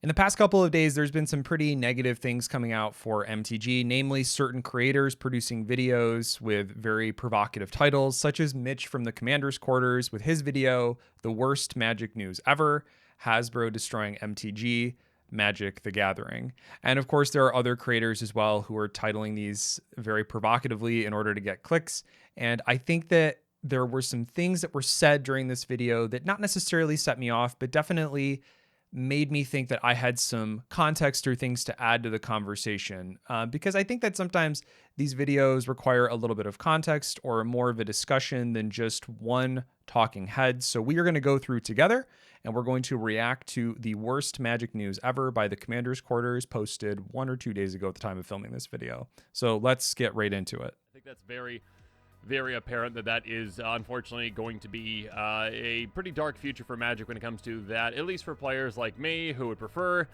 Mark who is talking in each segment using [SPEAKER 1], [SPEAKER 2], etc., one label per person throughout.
[SPEAKER 1] In the past couple of days, there's been some pretty negative things coming out for MTG, namely certain creators producing videos with very provocative titles, such as Mitch from the Commander's Quarters with his video, The Worst Magic News Ever, Hasbro Destroying MTG, Magic the Gathering. And of course, there are other creators as well who are titling these very provocatively in order to get clicks. And I think that there were some things that were said during this video that not necessarily set me off, but definitely made me think that I had some context or things to add to the conversation. Because I think that sometimes these videos require a little bit of context or more of a discussion than just one talking head. So we are going to go through together and we're going to react to the worst Magic news ever by the Commander's Quarters, posted 1 or 2 days ago at the time of filming this video. So let's get right into it.
[SPEAKER 2] I think that's very apparent that is unfortunately going to be a pretty dark future for Magic when it comes to that, at least for players like me who would prefer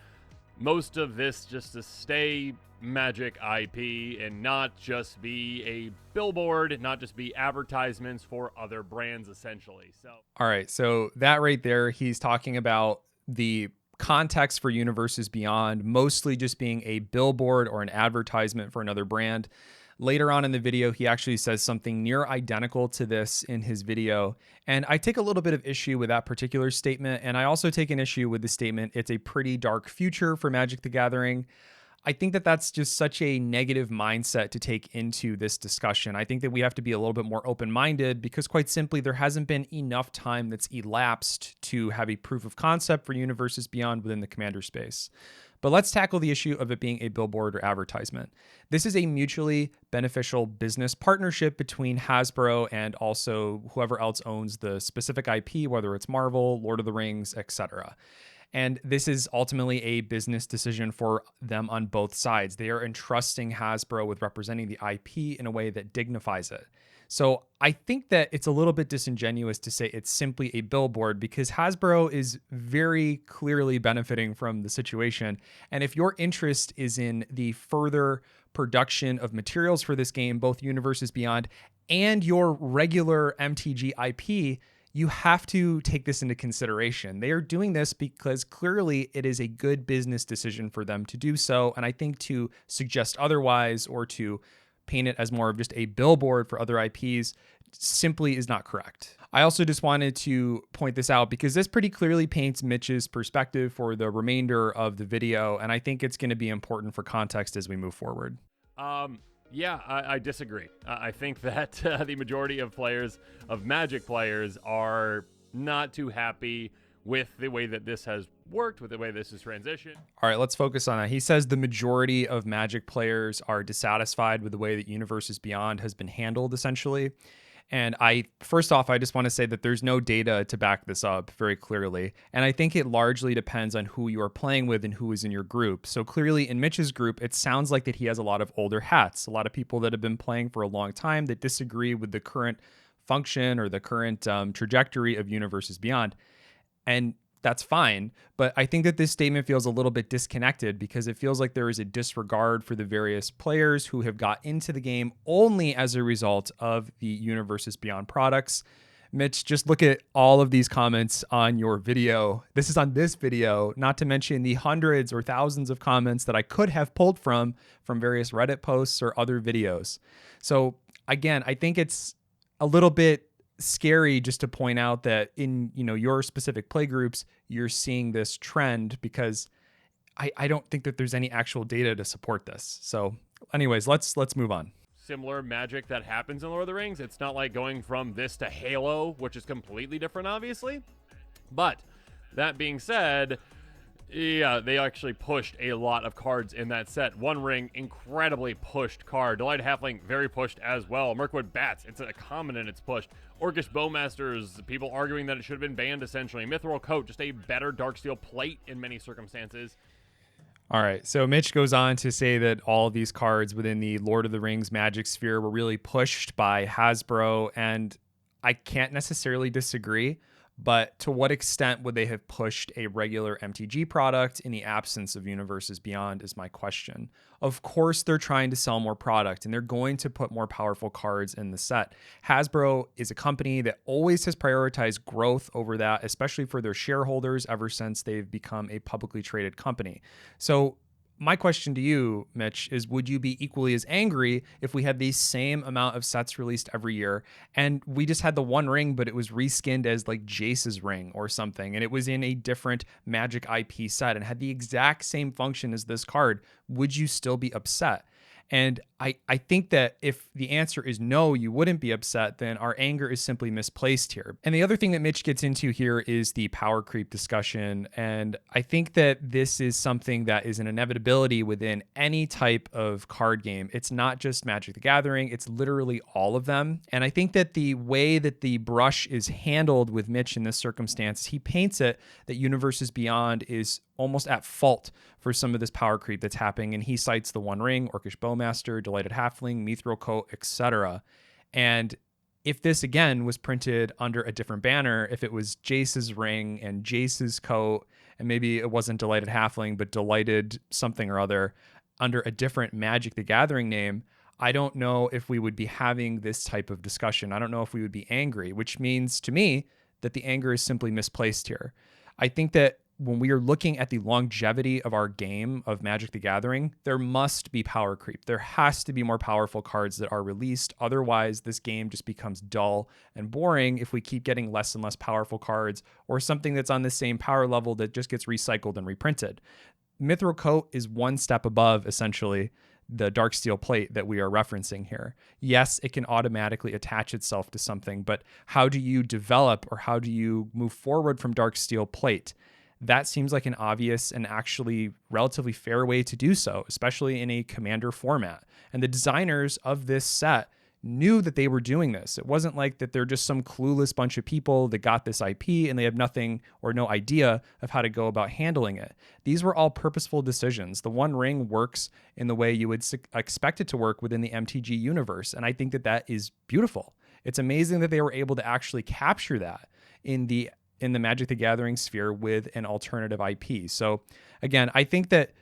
[SPEAKER 2] most of this just to stay Magic IP and not just be a billboard, not just be advertisements for other brands, essentially. So,
[SPEAKER 1] all right, so that right there, he's talking about the context for Universes Beyond mostly just being a billboard or an advertisement for another brand. Later on in the video, he actually says something near identical to this in his video. And I take a little bit of issue with that particular statement. And I also take an issue with the statement, it's a pretty dark future for Magic the Gathering. I think that that's just such a negative mindset to take into this discussion. I think that we have to be a little bit more open-minded because quite simply, there hasn't been enough time that's elapsed to have a proof of concept for Universes Beyond within the Commander space. But let's tackle the issue of it being a billboard or advertisement. This is a mutually beneficial business partnership between Hasbro and also whoever else owns the specific IP, whether it's Marvel, Lord of the Rings, etc. And this is ultimately a business decision for them on both sides. They are entrusting Hasbro with representing the IP in a way that dignifies it. So I think that it's a little bit disingenuous to say it's simply a billboard because Hasbro is very clearly benefiting from the situation. And if your interest is in the further production of materials for this game, both Universes Beyond and your regular MTG IP, you have to take this into consideration. They are doing this because clearly it is a good business decision for them to do so. And I think to suggest otherwise or to paint it as more of just a billboard for other IPs simply is not correct. I also just wanted to point this out because this pretty clearly paints Mitch's perspective for the remainder of the video, and I think it's going to be important for context as we move forward.
[SPEAKER 2] Yeah, I disagree. I think that the majority of players, of Magic players, are not too happy with the way that this has worked, with the way this has transitioned.
[SPEAKER 1] All right, let's focus on that. He says the majority of Magic players are dissatisfied with the way that Universes Beyond has been handled, essentially. And first off, I just want to say that there's no data to back this up very clearly. And I think it largely depends on who you are playing with and who is in your group. So clearly in Mitch's group, it sounds like that he has a lot of older hats, a lot of people that have been playing for a long time that disagree with the current function or the current trajectory of Universes Beyond. And that's fine. But I think that this statement feels a little bit disconnected because it feels like there is a disregard for the various players who have got into the game only as a result of the Universes Beyond products. Mitch, just look at all of these comments on your video. This is on this video, not to mention the hundreds or thousands of comments that I could have pulled from various Reddit posts or other videos. So again, I think it's a little bit scary just to point out that in your specific play groups you're seeing this trend because I don't think that there's any actual data to support this. So anyways, let's move on.
[SPEAKER 2] Similar Magic that happens in Lord of the Rings. It's not like going from this to Halo, which is completely different, obviously. But that being said, yeah, they actually pushed a lot of cards in that set. One Ring, incredibly pushed card. Delighted Halfling, very pushed as well. Mirkwood Bats, it's a common and it's pushed. Orcish Bowmasters, people arguing that it should have been banned essentially. Mithril Coat, just a better Darksteel plate in many circumstances.
[SPEAKER 1] All right, so Mitch goes on to say that all of these cards within the Lord of the Rings Magic sphere were really pushed by Hasbro, and I can't necessarily disagree. But to what extent would they have pushed a regular MTG product in the absence of Universes Beyond is my question. Of course, they're trying to sell more product and they're going to put more powerful cards in the set. Hasbro is a company that always has prioritized growth over that, especially for their shareholders ever since they've become a publicly traded company. So my question to you, Mitch, is would you be equally as angry if we had the same amount of sets released every year and we just had the one ring, but it was reskinned as like Jace's ring or something, and it was in a different Magic IP set and had the exact same function as this card? Would you still be upset? And I think that if the answer is no, you wouldn't be upset, then our anger is simply misplaced here. And the other thing that Mitch gets into here is the power creep discussion. And I think that this is something that is an inevitability within any type of card game. It's not just Magic the Gathering, it's literally all of them. And I think that the way that the brush is handled with Mitch in this circumstance, he paints it that Universes Beyond is almost at fault for some of this power creep that's happening. And he cites the One Ring, Orcish Bowmaster, Delighted Halfling, Mithril Coat, etc. And if this again was printed under a different banner, if it was Jace's ring and Jace's coat, and maybe it wasn't Delighted Halfling, but Delighted something or other under a different Magic the Gathering name, I don't know if we would be having this type of discussion. I don't know if we would be angry, which means to me that the anger is simply misplaced here. I think that when we are looking at the longevity of our game of Magic the Gathering, there must be power creep. There has to be more powerful cards that are released. Otherwise, this game just becomes dull and boring if we keep getting less and less powerful cards or something that's on the same power level that just gets recycled and reprinted. Mithril Coat is one step above, essentially, the Darksteel plate that we are referencing here. Yes, it can automatically attach itself to something, but how do you develop or how do you move forward from Darksteel plate? That seems like an obvious and actually relatively fair way to do so, especially in a commander format. And the designers of this set knew that they were doing this. It wasn't like that they're just some clueless bunch of people that got this IP and they have nothing or no idea of how to go about handling it. These were all purposeful decisions. The One Ring works in the way you would expect it to work within the MTG universe. And I think that that is beautiful. It's amazing that they were able to actually capture that in the Magic the Gathering sphere with an alternative IP. So again, I think that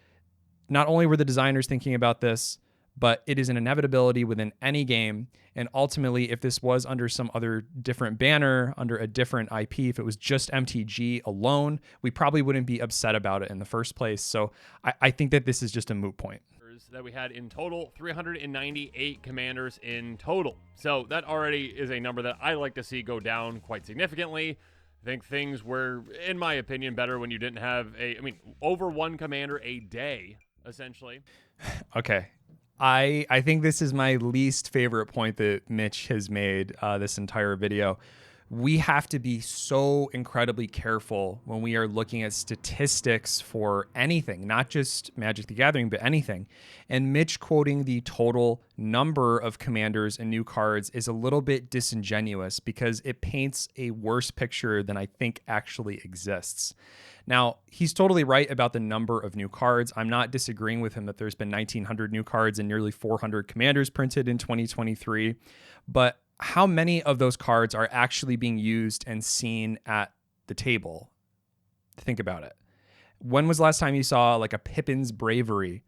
[SPEAKER 1] not only were the designers thinking about this, but it is an inevitability within any game. And ultimately, if this was under some other different banner, under a different IP, if it was just MTG alone, we probably wouldn't be upset about it in the first place. So I think that this is just a moot point.
[SPEAKER 2] That we had in total, 398 commanders in total. So that already is a number that I like to see go down quite significantly. I think things were, in my opinion, better when you didn't have over one commander a day, essentially.
[SPEAKER 1] Okay. I think this is my least favorite point that Mitch has made this entire video. We have to be so incredibly careful when we are looking at statistics for anything, not just Magic the Gathering, but anything. And Mitch quoting the total number of commanders and new cards is a little bit disingenuous because it paints a worse picture than I think actually exists. Now, he's totally right about the number of new cards. I'm not disagreeing with him that there's been 1,900 new cards and nearly 400 commanders printed in 2023. But how many of those cards are actually being used and seen at the table? Think about it. When was the last time you saw like a Pippin's Bravery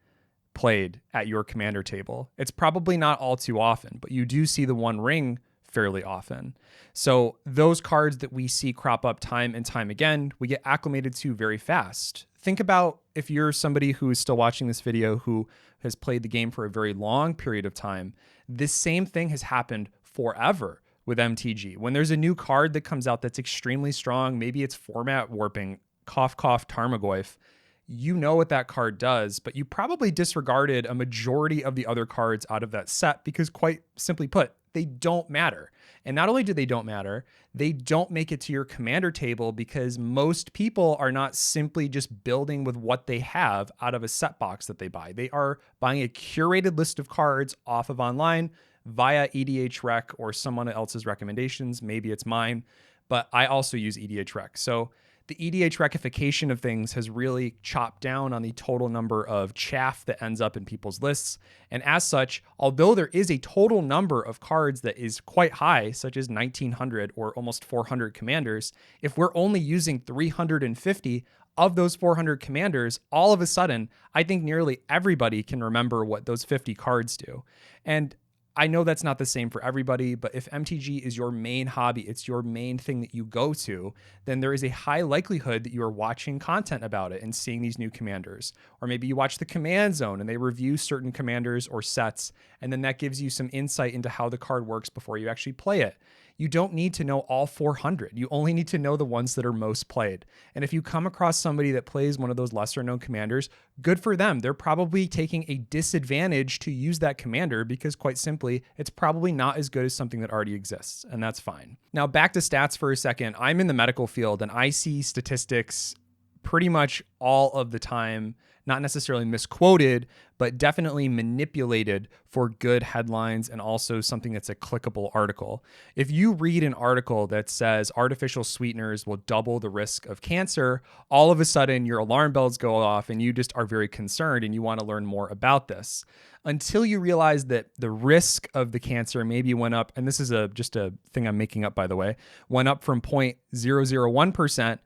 [SPEAKER 1] played at your commander table? It's probably not all too often, but you do see the One Ring fairly often. So those cards that we see crop up time and time again, we get acclimated to very fast. Think about if you're somebody who is still watching this video who has played the game for a very long period of time. This same thing has happened forever with MTG. When there's a new card that comes out that's extremely strong, maybe it's format warping, cough, cough, Tarmogoyf, you know what that card does, but you probably disregarded a majority of the other cards out of that set because, quite simply put, they don't matter. And not only do they don't matter, they don't make it to your commander table because most people are not simply just building with what they have out of a set box that they buy. They are buying a curated list of cards off of online via EDH Rec or someone else's recommendations. Maybe it's mine, but I also use EDH Rec. So The EDH rectification of things has really chopped down on the total number of chaff that ends up in people's lists. And as such, although there is a total number of cards that is quite high, such as 1900 or almost 400 commanders, if we're only using 350 of those 400 commanders, all of a sudden, I think nearly everybody can remember what those 50 cards do. And I know that's not the same for everybody, but if MTG is your main hobby, it's your main thing that you go to, then there is a high likelihood that you are watching content about it and seeing these new commanders. Or maybe you watch the Command Zone and they review certain commanders or sets, and then that gives you some insight into how the card works before you actually play it. You don't need to know all 400. You only need to know the ones that are most played. And if you come across somebody that plays one of those lesser known commanders, good for them. They're probably taking a disadvantage to use that commander because, quite simply, it's probably not as good as something that already exists, and that's fine. Now, back to stats for a second. I'm in the medical field and I see statistics pretty much all of the time, not necessarily misquoted, but definitely manipulated for good headlines and also something that's a clickable article. If you read an article that says artificial sweeteners will double the risk of cancer, all of a sudden your alarm bells go off and you just are very concerned and you want to learn more about this. Until you realize that the risk of the cancer maybe went up, and this is just a thing I'm making up, by the way, went up from 0.001%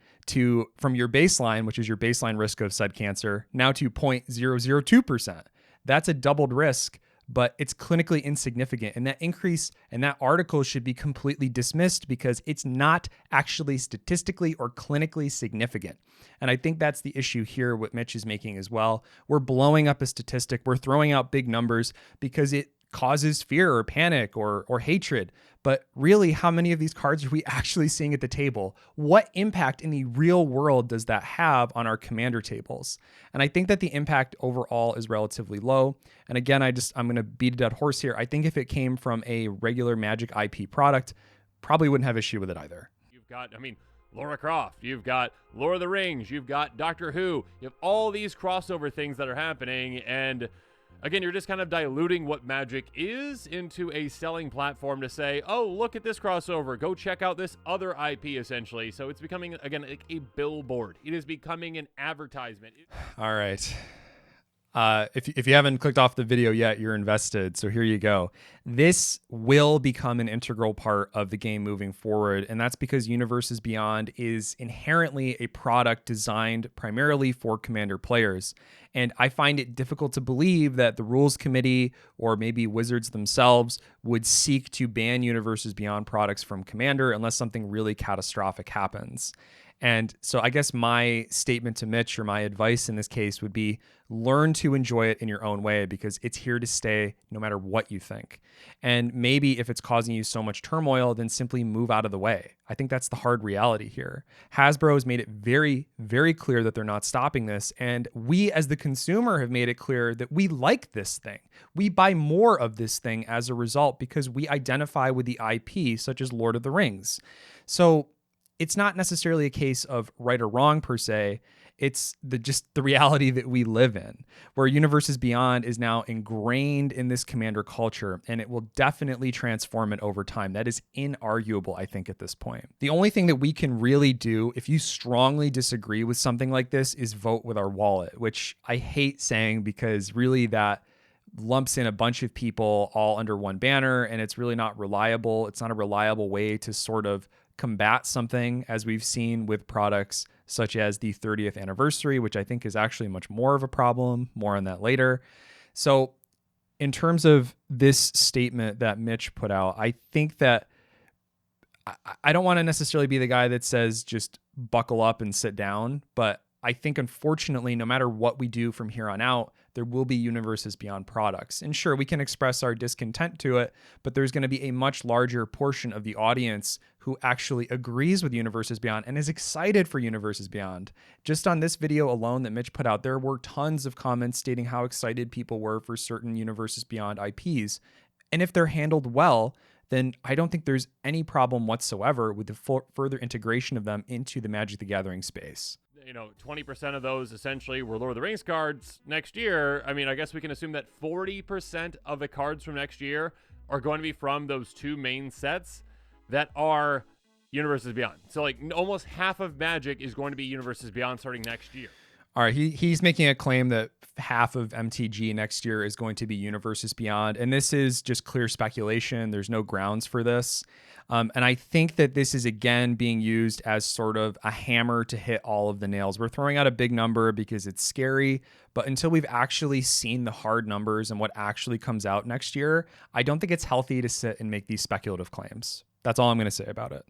[SPEAKER 1] from your baseline, which is your baseline risk of said cancer, now to 0.002%. That's a doubled risk, but it's clinically insignificant. And that increase in that article should be completely dismissed because it's not actually statistically or clinically significant. And I think that's the issue here, what Mitch is making as well. We're blowing up a statistic. We're throwing out big numbers because it causes fear or panic or hatred. But really, how many of these cards are we actually seeing at the table? What impact in the real world does that have on our commander tables? And I think that the impact overall is relatively low. And again, I'm going to beat a dead horse here. I think if it came from a regular Magic IP product, probably wouldn't have issue with it either.
[SPEAKER 2] You've got, Lara Croft, you've got Lord of the Rings, you've got Doctor Who, you have all these crossover things that are happening, and again, you're just kind of diluting what Magic is into a selling platform to say, oh, look at this crossover. Go check out this other IP, essentially. So it's becoming, again, like a billboard. It is becoming an advertisement.
[SPEAKER 1] All right. If you haven't clicked off the video yet, you're invested. So here you go. This will become an integral part of the game moving forward. And that's because Universes Beyond is inherently a product designed primarily for Commander players. And I find it difficult to believe that the rules committee or maybe Wizards themselves would seek to ban Universes Beyond products from Commander unless something really catastrophic happens. And so I guess my statement to Mitch, or my advice in this case, would be learn to enjoy it in your own way because it's here to stay no matter what you think. And maybe if it's causing you so much turmoil, then simply move out of the way. I think that's the hard reality here. Hasbro has made it very, very clear that they're not stopping this. And we as the consumer have made it clear that we like this thing. We buy more of this thing as a result because we identify with the IP, such as Lord of the Rings. So it's not necessarily a case of right or wrong per se. It's just the reality that we live in, where Universes Beyond is now ingrained in this Commander culture, and it will definitely transform it over time. That is inarguable, I think, at this point. The only thing that we can really do if you strongly disagree with something like this is vote with our wallet, which I hate saying because really that lumps in a bunch of people all under one banner, and it's really not reliable. It's not a reliable way to sort of combat something, as we've seen with products such as the 30th anniversary, which I think is actually much more of a problem. More on that later. So in terms of this statement that Mitch put out, I think that I don't want to necessarily be the guy that says just buckle up and sit down, but I think unfortunately, no matter what we do from here on out, there will be Universes Beyond products. And sure, we can express our discontent to it, but there's going to be a much larger portion of the audience who actually agrees with Universes Beyond and is excited for Universes Beyond. Just on this video alone that Mitch put out, there were tons of comments stating how excited people were for certain Universes Beyond IPs. And if they're handled well, then I don't think there's any problem whatsoever with the further integration of them into the Magic the Gathering space.
[SPEAKER 2] 20% of those essentially were Lord of the Rings cards next year. I guess we can assume that 40% of the cards from next year are going to be from those two main sets that are Universes Beyond. So like almost half of Magic is going to be Universes Beyond starting next year.
[SPEAKER 1] All right, he's making a claim that half of MTG next year is going to be Universes Beyond, and this is just clear speculation. There's no grounds for this. And I think that this is, again, being used as sort of a hammer to hit all of the nails. We're throwing out a big number because it's scary, but until we've actually seen the hard numbers and what actually comes out next year, I don't think it's healthy to sit and make these speculative claims. That's all I'm going to say about it.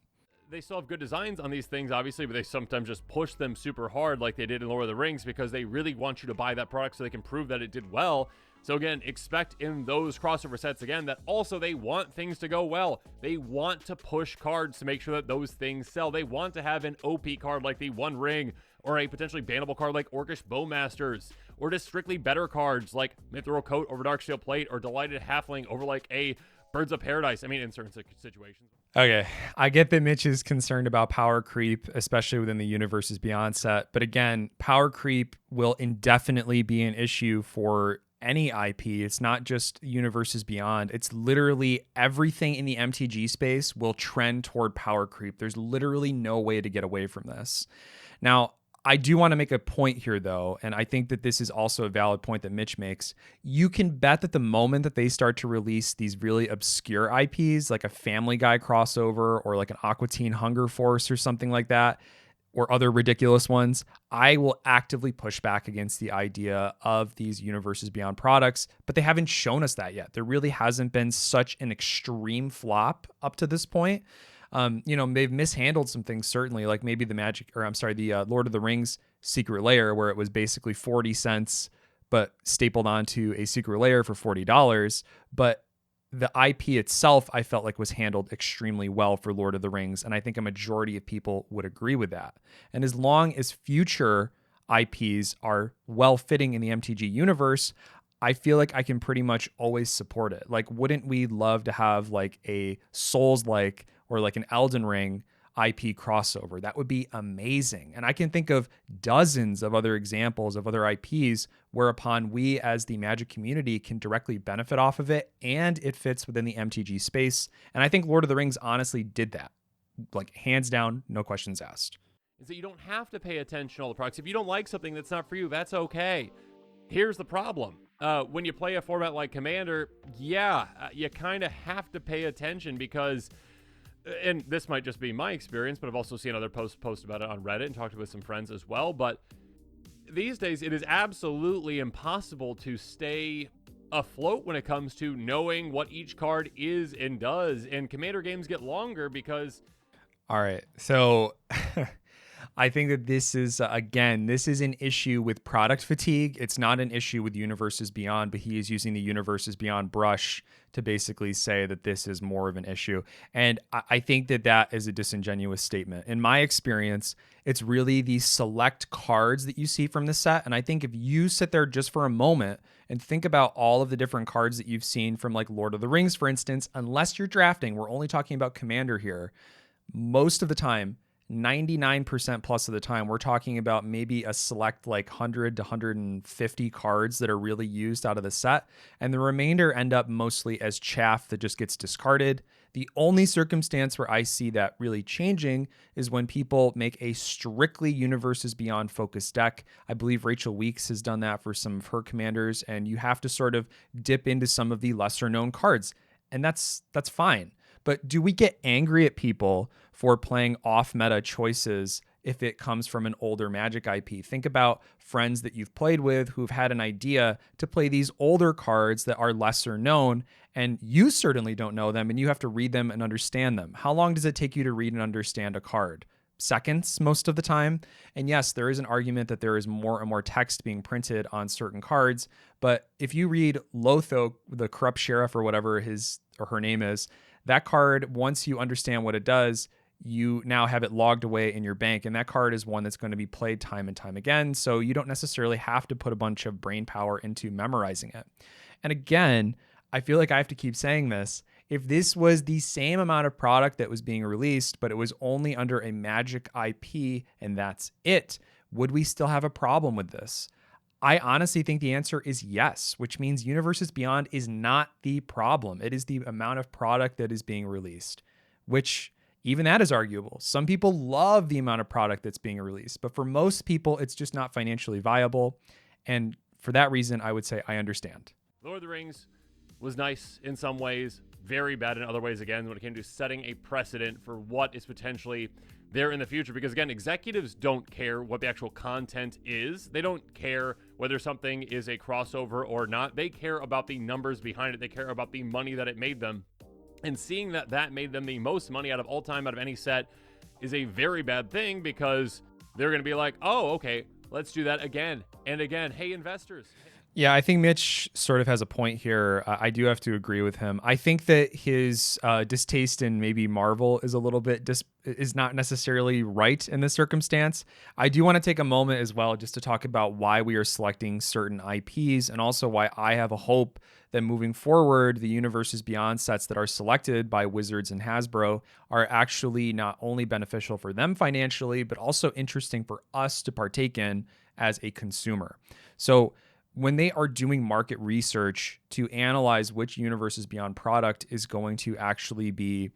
[SPEAKER 2] They still have good designs on these things, obviously, but they sometimes just push them super hard like they did in Lord of the Rings because they really want you to buy that product so they can prove that it did well. So again, expect in those crossover sets, again, that also they want things to go well. They want to push cards to make sure that those things sell. They want to have an OP card like the One Ring, or a potentially bannable card like Orcish Bowmasters, or just strictly better cards like Mithril Coat over Darksteel Plate, or Delighted Halfling over like a Birds of Paradise. I mean, in certain situations.
[SPEAKER 1] Okay, I get that Mitch is concerned about power creep, especially within the Universes Beyond set. But again, power creep will indefinitely be an issue for any IP. It's not just Universes Beyond. It's literally everything in the MTG space will trend toward power creep. There's literally no way to get away from this. Now, I do want to make a point here, though, and I think that this is also a valid point that Mitch makes. You can bet that the moment that they start to release these really obscure IPs, like a Family Guy crossover or like an Aqua Teen Hunger Force or something like that, or other ridiculous ones, I will actively push back against the idea of these Universes Beyond products, but they haven't shown us that yet. There really hasn't been such an extreme flop up to this point. They've mishandled some things, certainly, like maybe the Lord of the Rings Secret Lair, where it was basically 40 cents, but stapled onto a Secret Lair for $40. But the IP itself, I felt like, was handled extremely well for Lord of the Rings. And I think a majority of people would agree with that. And as long as future IPs are well fitting in the MTG universe, I feel like I can pretty much always support it. Like, wouldn't we love to have like a Souls-like or like an Elden Ring IP crossover? That would be amazing. And I can think of dozens of other examples of other IPs whereupon we as the Magic community can directly benefit off of it, and it fits within the MTG space. And I think Lord of the Rings honestly did that. Like, hands down, no questions asked.
[SPEAKER 2] Is that you don't have to pay attention to all the products. If you don't like something that's not for you, that's okay. Here's the problem. When you play a format like Commander, you kind of have to pay attention because, and this might just be my experience, but I've also seen other posts post about it on Reddit and talked with some friends as well. But these days, it is absolutely impossible to stay afloat when it comes to knowing what each card is and does. And Commander games get longer because...
[SPEAKER 1] All right, so... I think that this is, this is an issue with product fatigue. It's not an issue with Universes Beyond, but he is using the Universes Beyond brush to basically say that this is more of an issue. And I think that that is a disingenuous statement. In my experience, it's really the select cards that you see from the set. And I think if you sit there just for a moment and think about all of the different cards that you've seen from like Lord of the Rings, for instance, unless you're drafting, we're only talking about Commander here, most of the time, 99% plus of the time, we're talking about maybe a select like 100 to 150 cards that are really used out of the set. And the remainder end up mostly as chaff that just gets discarded. The only circumstance where I see that really changing is when people make a strictly Universes Beyond focused deck. I believe Rachel Weeks has done that for some of her commanders, and you have to sort of dip into some of the lesser known cards. And that's fine. But do we get angry at people for playing off-meta choices if it comes from an older Magic IP? Think about friends that you've played with who've had an idea to play these older cards that are lesser known, and you certainly don't know them, and you have to read them and understand them. How long does it take you to read and understand a card? Seconds most of the time. And yes, there is an argument that there is more and more text being printed on certain cards, but if you read Lotho, the Corrupt Sheriff, or whatever his or her name is, that card, once you understand what it does, you now have it logged away in your bank, and that card is one that's going to be played time and time again, so you don't necessarily have to put a bunch of brain power into memorizing it. And again, I feel like I have to keep saying this. If this was the same amount of product that was being released, but it was only under a Magic IP and that's it, would we still have a problem with this? I honestly think the answer is yes, which means Universes Beyond is not the problem. It is the amount of product that is being released, which Even that is arguable. Some people love the amount of product that's being released, but for most people, it's just not financially viable. And for that reason, I would say I understand.
[SPEAKER 2] Lord of the Rings was nice in some ways, very bad in other ways, again, when it came to setting a precedent for what is potentially there in the future. Because, again, executives don't care what the actual content is. They don't care whether something is a crossover or not. They care about the numbers behind it. They care about the money that it made them. And seeing that that made them the most money out of all time, out of any set, is a very bad thing, because they're going to be like, oh, okay, let's do that again and again. Hey, investors.
[SPEAKER 1] Yeah, I think Mitch sort of has a point here. I do have to agree with him. I think that his distaste in maybe Marvel is a little bit is not necessarily right in this circumstance. I do want to take a moment as well just to talk about why we are selecting certain IPs, and also why I have a hope that moving forward, the Universes Beyond sets that are selected by Wizards and Hasbro are actually not only beneficial for them financially, but also interesting for us to partake in as a consumer. So when they are doing market research to analyze which Universes Beyond product is going to actually be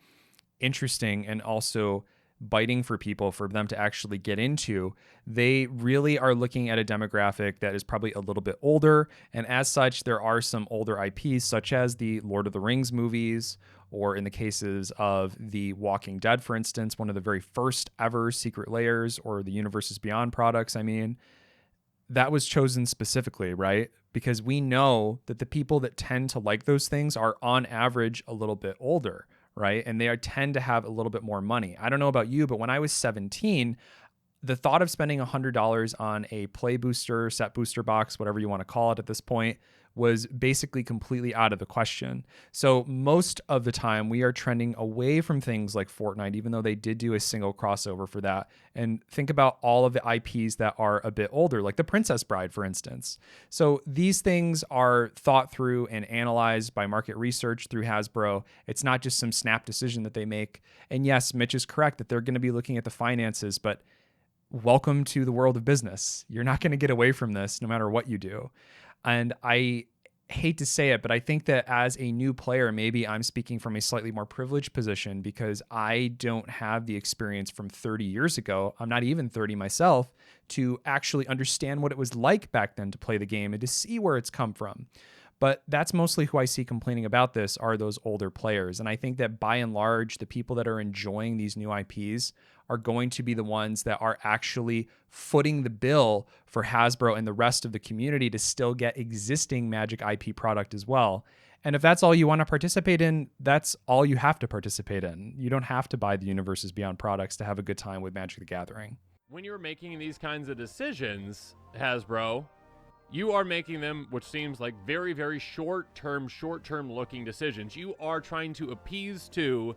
[SPEAKER 1] interesting and also biting for people for them to actually get into, they really are looking at a demographic that is probably a little bit older. And as such, there are some older IPs, such as the Lord of the Rings movies, or in the cases of the Walking Dead, for instance, one of the very first ever Secret Layers, or the Universes Beyond products, that was chosen specifically, right? Because we know that the people that tend to like those things are on average a little bit older, right? And they tend to have a little bit more money. I don't know about you, but when I was 17, the thought of spending $100 on a play booster, set booster box, whatever you want to call it at this point, was basically completely out of the question. So most of the time we are trending away from things like Fortnite, even though they did do a single crossover for that. And think about all of the IPs that are a bit older, like the Princess Bride, for instance. So these things are thought through and analyzed by market research through Hasbro. It's not just some snap decision that they make. And yes, Mitch is correct that they're going to be looking at the finances, but welcome to the world of business. You're not going to get away from this no matter what you do. And I hate to say it, but I think that as a new player, maybe I'm speaking from a slightly more privileged position because I don't have the experience from 30 years ago. I'm not even 30 myself to actually understand what it was like back then to play the game and to see where it's come from. But that's mostly who I see complaining about this are those older players. And I think that by and large, the people that are enjoying these new IPs are going to be the ones that are actually footing the bill for Hasbro and the rest of the community to still get existing Magic IP product as well. And if that's all you want to participate in, that's all you have to participate in. You don't have to buy the Universes Beyond products to have a good time with Magic the Gathering.
[SPEAKER 2] When you're making these kinds of decisions, Hasbro, you are making them, which seems like very, very short-term looking decisions. You are trying to appease to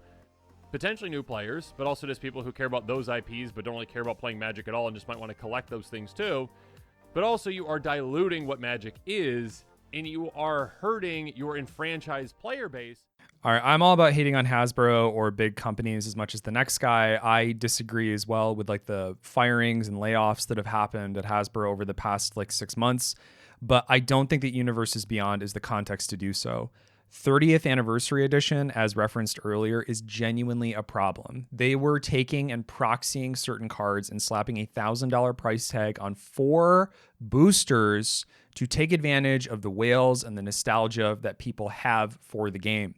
[SPEAKER 2] potentially new players, but also just people who care about those IPs but don't really care about playing Magic at all and just might want to collect those things too. But also you are diluting what Magic is, and you are hurting your enfranchised player base.
[SPEAKER 1] All right, I'm all about hating on Hasbro or big companies as much as the next guy. I disagree as well with like the firings and layoffs that have happened at Hasbro over the past 6 months, but I don't think that Universes Beyond is the context to do so. 30th Anniversary Edition, as referenced earlier, is genuinely a problem. They were taking and proxying certain cards and slapping a $1,000 price tag on 4 boosters to take advantage of the whales and the nostalgia that people have for the game.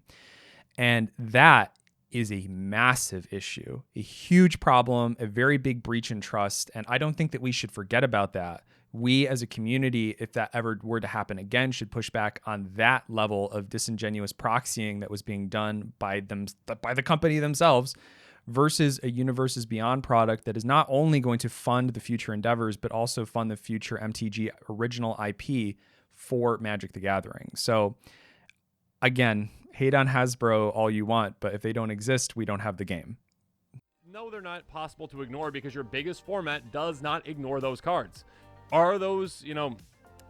[SPEAKER 1] And that is a massive issue, a huge problem, a very big breach in trust. And I don't think that we should forget about that. We as a community, if that ever were to happen again, should push back on that level of disingenuous proxying that was being done by the company themselves versus a Universes Beyond product that is not only going to fund the future endeavors, but also fund the future MTG original IP for Magic the Gathering. So again, hate on Hasbro all you want, but if they don't exist, we don't have the game.
[SPEAKER 2] No, they're not possible to ignore because your biggest format does not ignore those cards. Are those,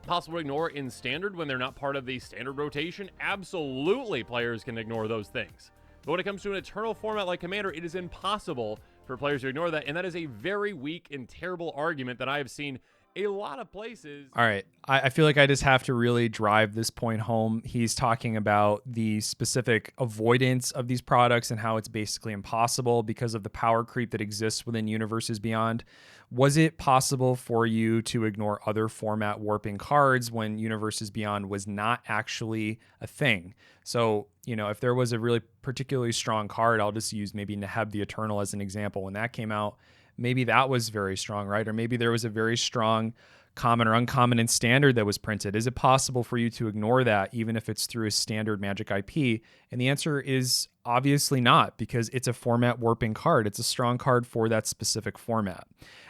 [SPEAKER 2] possible to ignore in Standard when they're not part of the Standard rotation? Absolutely, players can ignore those things. But when it comes to an Eternal format like Commander, it is impossible for players to ignore that, and that is a very weak and terrible argument that I have seen a lot of places.
[SPEAKER 1] All right. I feel like I just have to really drive this point home. He's talking about the specific avoidance of these products and how it's basically impossible because of the power creep that exists within Universes Beyond. Was it possible for you to ignore other format warping cards when Universes Beyond was not actually a thing? So, if there was a really particularly strong card, I'll just use maybe Neheb the Eternal as an example. When that came out, maybe that was very strong, right? Or maybe there was a very strong common or uncommon and standard that was printed. Is it possible for you to ignore that even if it's through a standard Magic IP? And the answer is obviously not, because it's a format warping card. It's a strong card for that specific format.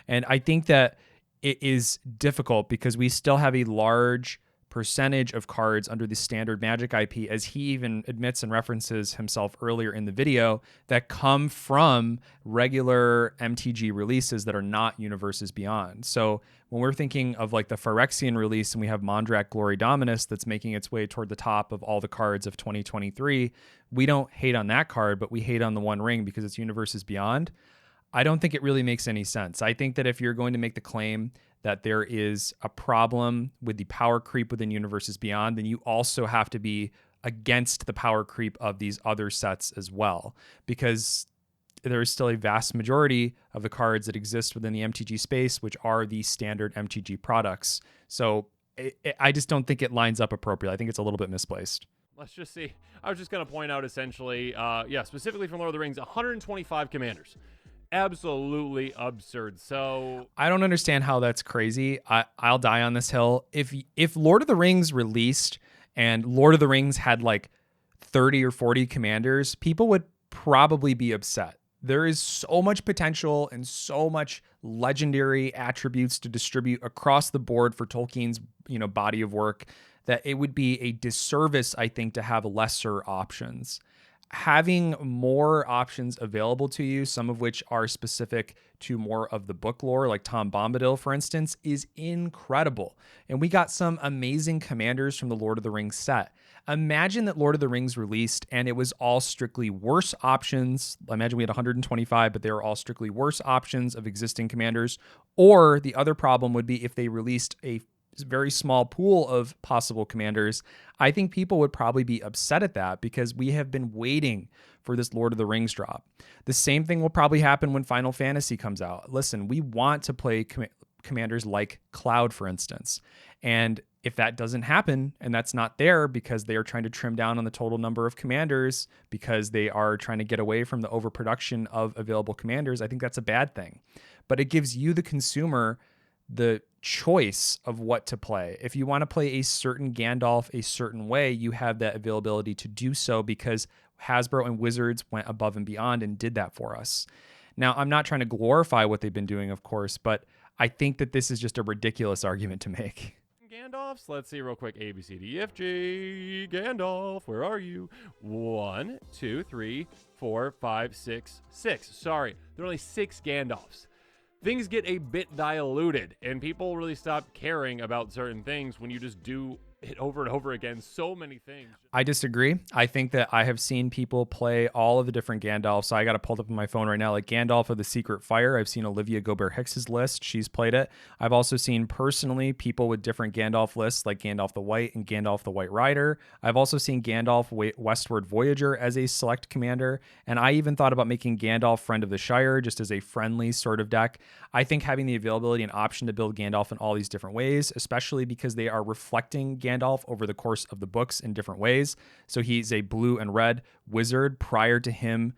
[SPEAKER 1] And I think that it is difficult because we still have a large percentage of cards under the standard Magic IP, as he even admits and references himself earlier in the video, that come from regular MTG releases that are not Universes Beyond. So when we're thinking of like the Phyrexian release and we have Mondrak Glory Dominus that's making its way toward the top of all the cards of 2023, we don't hate on that card, but we hate on the One Ring because it's Universes Beyond. I don't think it really makes any sense. I think that if you're going to make the claim that there is a problem with the power creep within Universes Beyond, then you also have to be against the power creep of these other sets as well, because there is still a vast majority of the cards that exist within the MTG space, which are the standard MTG products. So I just don't think it lines up appropriately. I think it's a little bit misplaced.
[SPEAKER 2] Let's just see. I was just going to point out essentially, specifically from Lord of the Rings, 125 commanders. Absolutely absurd. So
[SPEAKER 1] I don't understand how that's crazy. I'll die on this hill. If Lord of the Rings released and Lord of the Rings had like 30 or 40 commanders, people would probably be upset. There is so much potential and so much legendary attributes to distribute across the board for Tolkien's, body of work, that it would be a disservice, I think, to have lesser options. Having more options available to you, some of which are specific to more of the book lore, like Tom Bombadil, for instance, is incredible. And we got some amazing commanders from the Lord of the Rings set. Imagine that Lord of the Rings released and it was all strictly worse options. Imagine we had 125, but they were all strictly worse options of existing commanders. Or the other problem would be if they released a very small pool of possible commanders. I think people would probably be upset at that because we have been waiting for this Lord of the Rings drop. The same thing will probably happen when Final Fantasy comes out. Listen, we want to play commanders like Cloud, for instance. And if that doesn't happen and that's not there because they are trying to trim down on the total number of commanders because they are trying to get away from the overproduction of available commanders, I think that's a bad thing. But it gives you, the consumer, the choice of what to play. If you want to play a certain Gandalf a certain way, you have that availability to do so because Hasbro and Wizards went above and beyond and did that for us. Now, I'm not trying to glorify what they've been doing, of course, but I think that this is just a ridiculous argument to make.
[SPEAKER 2] Gandalfs, let's see real quick. A, B, C, D, E, F, G. Gandalf, where are you? 1, 2, 3, 4, 5, 6, 6. Sorry, there are only 6 Gandalfs. Things get a bit diluted, and people really stop caring about certain things when you just do it over and over again. So many things.
[SPEAKER 1] I disagree. I think that I have seen people play all of the different Gandalfs. So I got it pulled up on my phone right now, like Gandalf of the Secret Fire. I've seen Olivia Gobert-Hicks's list. She's played it. I've also seen personally people with different Gandalf lists, like Gandalf the White and Gandalf the White Rider. I've also seen Gandalf Westward Voyager as a select commander. And I even thought about making Gandalf Friend of the Shire just as a friendly sort of deck. I think having the availability and option to build Gandalf in all these different ways, especially because they are reflecting Gandalf over the course of the books in different ways. So he's a blue and red wizard prior to him,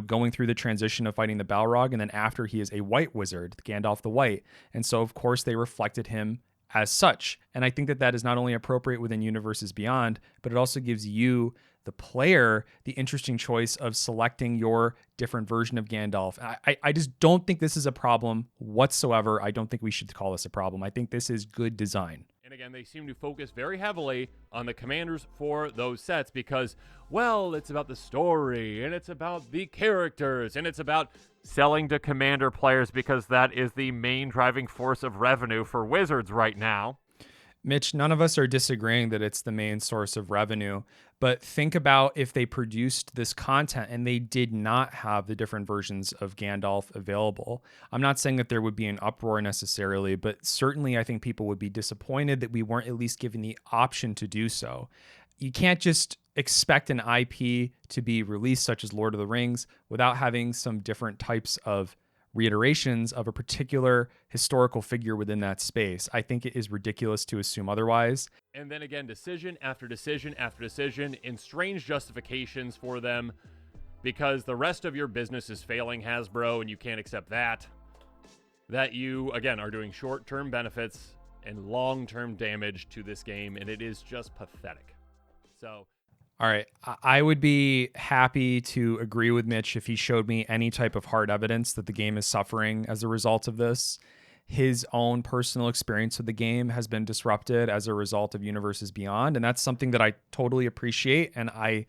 [SPEAKER 1] going through the transition of fighting the Balrog. And then after, he is a white wizard, Gandalf the White. And so, of course, they reflected him as such. And I think that that is not only appropriate within Universes Beyond, but it also gives you, the player, the interesting choice of selecting your different version of Gandalf. I just don't think this is a problem whatsoever. I don't think we should call this a problem. I think this is good design.
[SPEAKER 2] And again, they seem to focus very heavily on the commanders for those sets because, well, it's about the story and it's about the characters and it's about selling to commander players because that is the main driving force of revenue for Wizards right now.
[SPEAKER 1] Mitch, none of us are disagreeing that it's the main source of revenue, but think about if they produced this content and they did not have the different versions of Gandalf available. I'm not saying that there would be an uproar necessarily, but certainly I think people would be disappointed that we weren't at least given the option to do so. You can't just expect an IP to be released, such as Lord of the Rings, without having some different types of reiterations of a particular historical figure within that space. I think it is ridiculous to assume otherwise.
[SPEAKER 2] And then again, decision after decision after decision in strange justifications for them because the rest of your business is failing, Hasbro, and you can't accept that. That you, again, are doing short-term benefits and long-term damage to this game, and it is just pathetic. So...
[SPEAKER 1] All right. I would be happy to agree with Mitch if he showed me any type of hard evidence that the game is suffering as a result of this. His own personal experience with the game has been disrupted as a result of Universes Beyond, and that's something that I totally appreciate, and I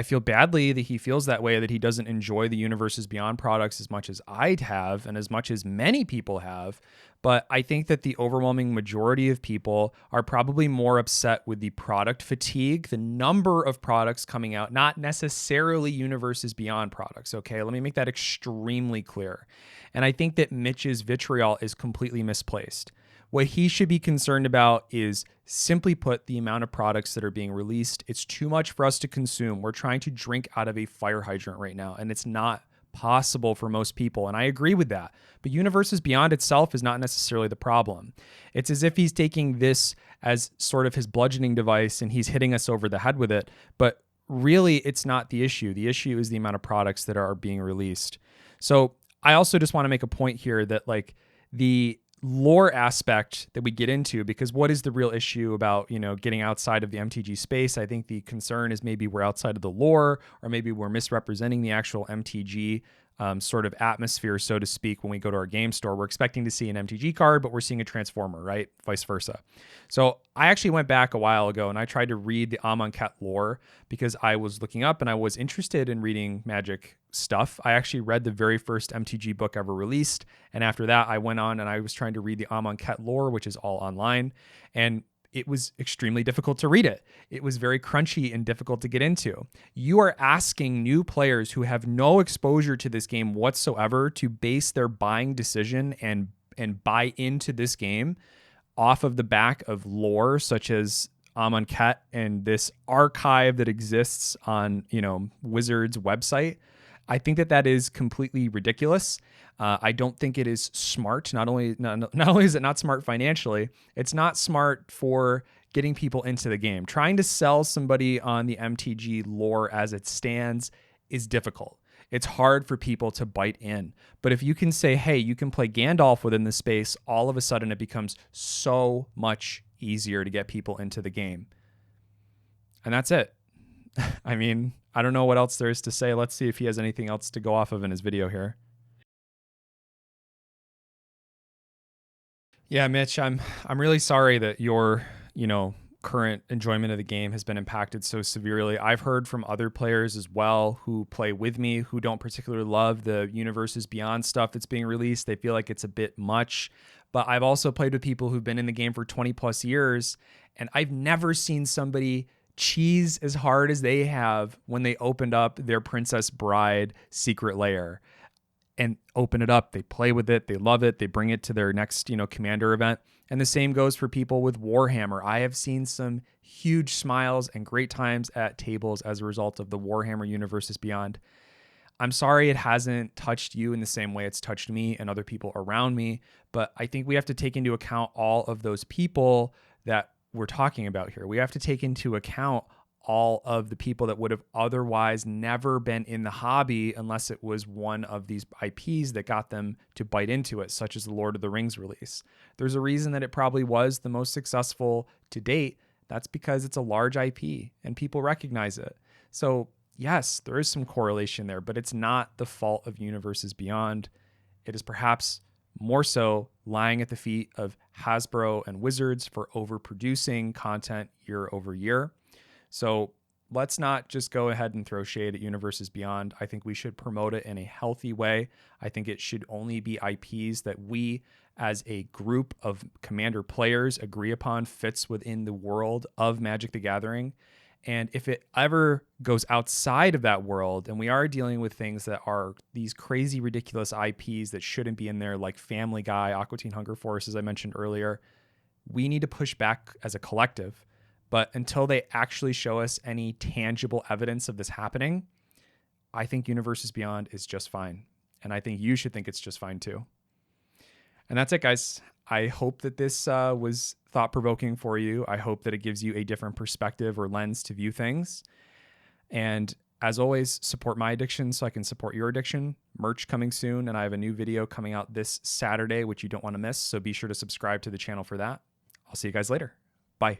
[SPEAKER 1] feel badly that he feels that way, that he doesn't enjoy the Universes Beyond products as much as I'd have and as much as many people have. But I think that the overwhelming majority of people are probably more upset with the product fatigue, the number of products coming out, not necessarily Universes Beyond products. Okay, let me make that extremely clear. And I think that Mitch's vitriol is completely misplaced. What he should be concerned about is, simply put, the amount of products that are being released. It's too much for us to consume. We're trying to drink out of a fire hydrant right now, and it's not possible for most people. And I agree with that. But Universes Beyond itself is not necessarily the problem. It's as if he's taking this as sort of his bludgeoning device and he's hitting us over the head with it. But really, it's not the issue. The issue is the amount of products that are being released. So I also just want to make a point here that, like, the lore aspect that we get into, because what is the real issue about, getting outside of the MTG space? I think the concern is maybe we're outside of the lore, or maybe we're misrepresenting the actual MTG sort of atmosphere, so to speak. When we go to our game store, we're expecting to see an MTG card, but we're seeing a Transformer, right? Vice versa. So I actually went back a while ago and I tried to read the Amonkhet lore because I was looking up and I was interested in reading Magic stuff. I actually read the very first MTG book ever released. And after that, I went on and I was trying to read the Amonkhet lore, which is all online. And it was extremely difficult to read it. It was very crunchy and difficult to get into. You are asking new players who have no exposure to this game whatsoever to base their buying decision and buy into this game off of the back of lore such as Amonkhet and this archive that exists on, Wizards' website. I think that is completely ridiculous. I don't think it is smart. Not only is it not smart financially, it's not smart for getting people into the game. Trying to sell somebody on the MTG lore as it stands is difficult. It's hard for people to bite in. But if you can say, hey, you can play Gandalf within the space, all of a sudden it becomes so much easier to get people into the game. And that's it. I mean, I don't know what else there is to say. Let's see if he has anything else to go off of in his video here. Yeah, Mitch, I'm really sorry that your, current enjoyment of the game has been impacted so severely. I've heard from other players as well who play with me who don't particularly love the Universes Beyond stuff that's being released. They feel like it's a bit much. But I've also played with people who've been in the game for 20 plus years, and I've never seen somebody cheese as hard as they have when they opened up their Princess Bride secret lair and open it up. They play with it. They love it. They bring it to their next, commander event. And the same goes for people with Warhammer. I have seen some huge smiles and great times at tables as a result of the Warhammer Universes Beyond. I'm sorry it hasn't touched you in the same way it's touched me and other people around me, but I think we have to take into account all of those people that we're talking about here. We have to take into account all of the people that would have otherwise never been in the hobby unless it was one of these IPs that got them to bite into it, such as the Lord of the Rings release. There's a reason that it probably was the most successful to date. That's because it's a large IP and people recognize it. So yes, there is some correlation there, but it's not the fault of Universes Beyond. It is perhaps more so lying at the feet of Hasbro and Wizards for overproducing content year over year. So let's not just go ahead and throw shade at Universes Beyond. I think we should promote it in a healthy way. I think it should only be IPs that we, as a group of Commander players, agree upon fits within the world of Magic the Gathering. And if it ever goes outside of that world, and we are dealing with things that are these crazy, ridiculous IPs that shouldn't be in there, like Family Guy, Aqua Teen Hunger Force, as I mentioned earlier, we need to push back as a collective. But until they actually show us any tangible evidence of this happening, I think Universes Beyond is just fine. And I think you should think it's just fine too. And that's it, guys. I hope that this was thought-provoking for you. I hope that it gives you a different perspective or lens to view things. And as always, support my addiction so I can support your addiction. Merch coming soon, and I have a new video coming out this Saturday, which you don't want to miss. So be sure to subscribe to the channel for that. I'll see you guys later. Bye.